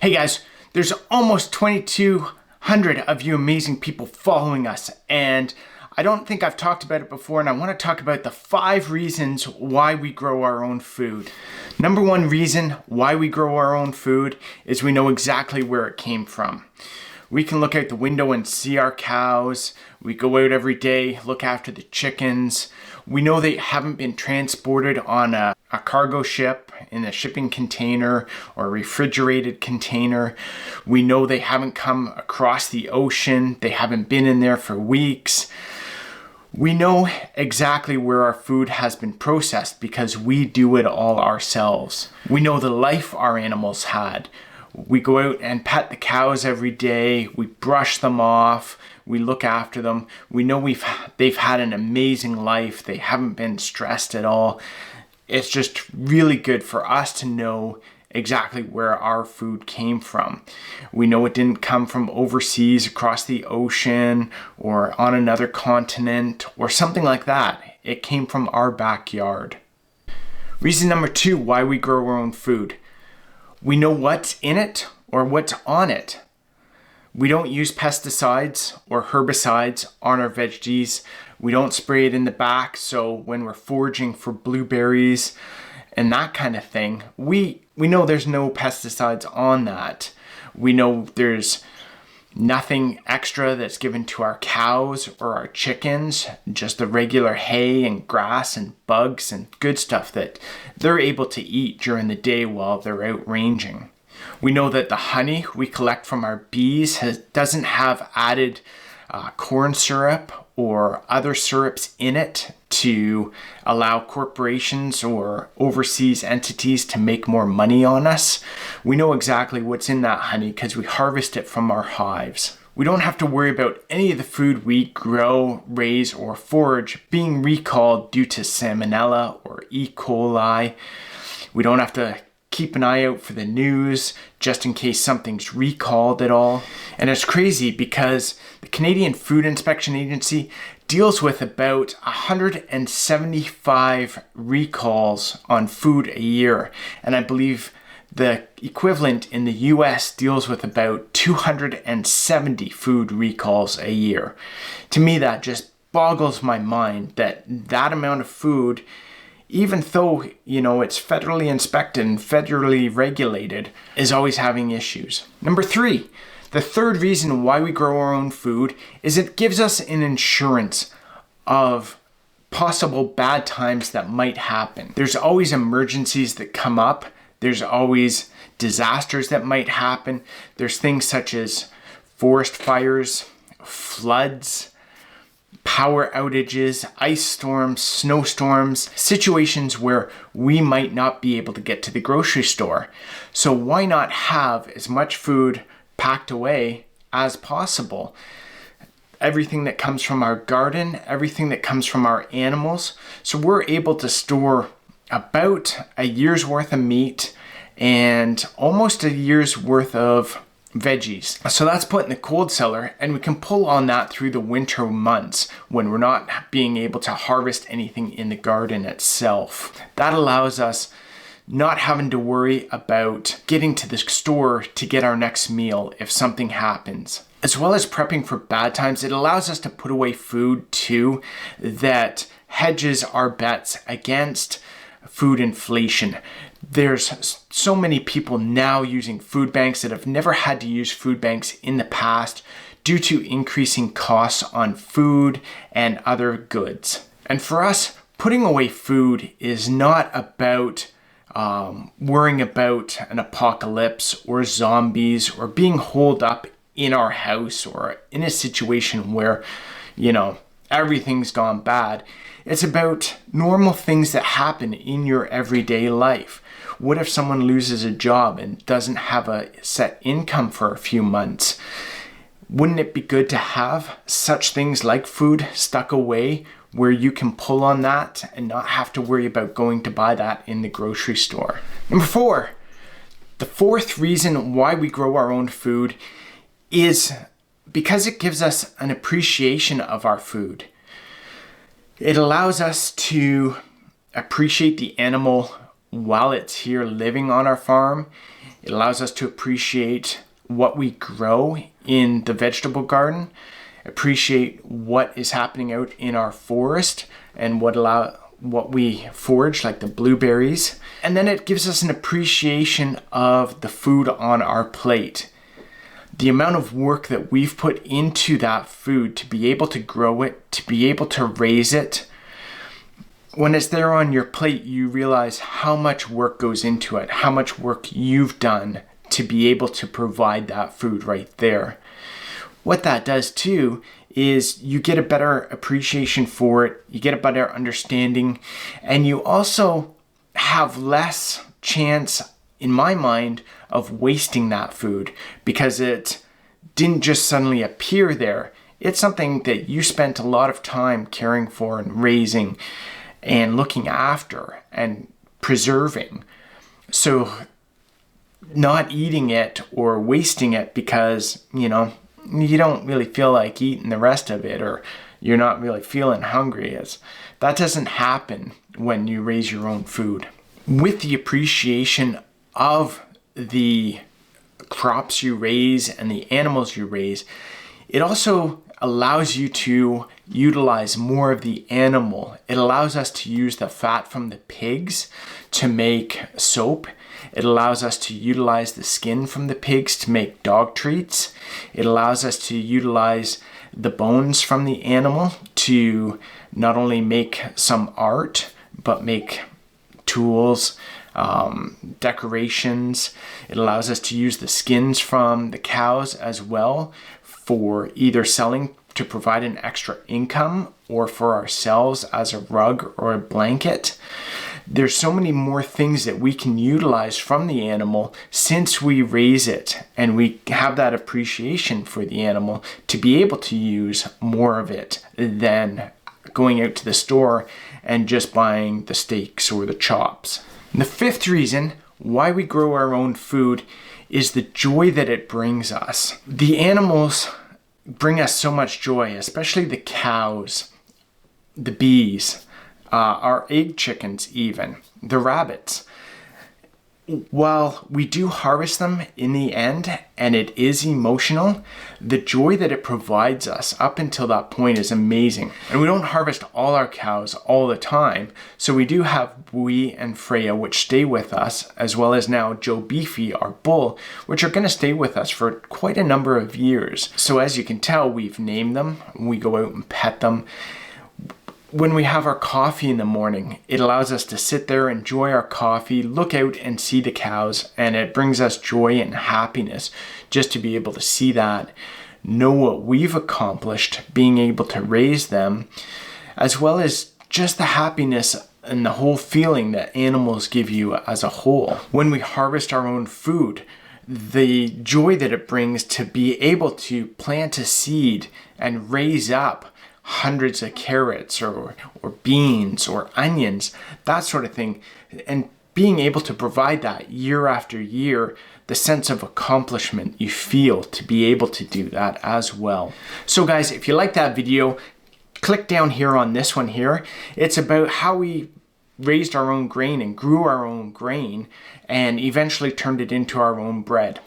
Hey guys, there's almost 2,200 of you amazing people following us, and I don't think I've talked about it before, and I want to talk about the 5 reasons why we grow our own food. Number 1 reason why we grow our own food is we know exactly where it came from. We can look out the window and see our cows. We go out every day, look after the chickens. We know they haven't been transported on a cargo ship in a shipping container or a refrigerated container. We know they haven't come across the ocean. They haven't been in there for weeks. We know exactly where our food has been processed because we do it all ourselves. We know the life our animals had. We go out and pet the cows every day. We brush them off. We look after them. We know they've had an amazing life. They haven't been stressed at all. It's just really good for us to know exactly where our food came from. We know it didn't come from overseas across the ocean or on another continent or something like that. It came from our backyard. Reason number 2 why we grow our own food. We know what's in it or what's on it. We don't use pesticides or herbicides on our veggies. We don't spray it in the back, so when we're foraging for blueberries and that kind of thing, we know there's no pesticides on that. We know there's nothing extra that's given to our cows or our chickens, just the regular hay and grass and bugs and good stuff that they're able to eat during the day while they're out ranging. We know that the honey we collect from our bees doesn't have added corn syrup or other syrups in it to allow corporations or overseas entities to make more money on us. We know exactly what's in that honey because we harvest it from our hives. We don't have to worry about any of the food we grow, raise, or forage being recalled due to salmonella or E. coli. We don't have to keep an eye out for the news just in case something's recalled at all. And it's crazy because the Canadian Food Inspection Agency deals with about 175 recalls on food a year. And I believe the equivalent in the US deals with about 270 food recalls a year. To me, that just boggles my mind that amount of food, even though, it's federally inspected and federally regulated, is always having issues. Number 3, the 3rd reason why we grow our own food is it gives us an insurance of possible bad times that might happen. There's always emergencies that come up. There's always disasters that might happen. There's things such as forest fires, floods, power outages, ice storms, snowstorms, situations where we might not be able to get to the grocery store. So why not have as much food packed away as possible? Everything that comes from our garden, everything that comes from our animals. So we're able to store about a year's worth of meat and almost a year's worth of veggies. So that's put in the cold cellar, and we can pull on that through the winter months when we're not being able to harvest anything in the garden itself. That allows us not having to worry about getting to the store to get our next meal if something happens. As well as prepping for bad times, it allows us to put away food too that hedges our bets against food inflation. There's so many people now using food banks that have never had to use food banks in the past due to increasing costs on food and other goods. And for us, putting away food is not about worrying about an apocalypse or zombies or being holed up in our house or in a situation where, everything's gone bad. It's about normal things that happen in your everyday life. What if someone loses a job and doesn't have a set income for a few months? Wouldn't it be good to have such things like food stuck away where you can pull on that and not have to worry about going to buy that in the grocery store? Number 4, the 4th reason why we grow our own food is because it gives us an appreciation of our food. It allows us to appreciate the animal while it's here living on our farm. It allows us to appreciate what we grow in the vegetable garden, appreciate what is happening out in our forest and what we forage, like the blueberries. And then it gives us an appreciation of the food on our plate. The amount of work that we've put into that food to be able to grow it, to be able to raise it. When it's there on your plate, you realize how much work goes into it, how much work you've done to be able to provide that food right there. What that does too is you get a better appreciation for it, you get a better understanding, and you also have less chance, in my mind, of wasting that food because it didn't just suddenly appear there. It's something that you spent a lot of time caring for and raising and looking after and preserving. So not eating it or wasting it because, you don't really feel like eating the rest of it, or you're not really feeling hungry, that doesn't happen when you raise your own food. With the appreciation of the crops you raise and the animals you raise, it also allows you to utilize more of the animal. It allows us to use the fat from the pigs to make soap. It allows us to utilize the skin from the pigs to make dog treats. It allows us to utilize the bones from the animal to not only make some art, but make tools, decorations. It allows us to use the skins from the cows as well for either selling to provide an extra income or for ourselves as a rug or a blanket. There's so many more things that we can utilize from the animal since we raise it and we have that appreciation for the animal to be able to use more of it than going out to the store and just buying the steaks or the chops. And the fifth reason why we grow our own food is the joy that it brings us. The animals bring us so much joy, especially the cows, the bees, our egg chickens even, the rabbits. While we do harvest them in the end, and it is emotional, the joy that it provides us up until that point is amazing. And we don't harvest all our cows all the time, so we do have Bui and Freya, which stay with us, as well as now Joe Beefy, our bull, which are going to stay with us for quite a number of years. So as you can tell, we've named them, we go out and pet them. When we have our coffee in the morning, it allows us to sit there, enjoy our coffee, look out and see the cows, and it brings us joy and happiness just to be able to see that, know what we've accomplished, being able to raise them, as well as just the happiness and the whole feeling that animals give you as a whole. When we harvest our own food, the joy that it brings to be able to plant a seed and raise up hundreds of carrots or beans or onions, that sort of thing, and being able to provide that year after year, the sense of accomplishment you feel to be able to do that as well. So guys, if you like that video, click down here on this one here. It's about how we raised our own grain and grew our own grain and eventually turned it into our own bread.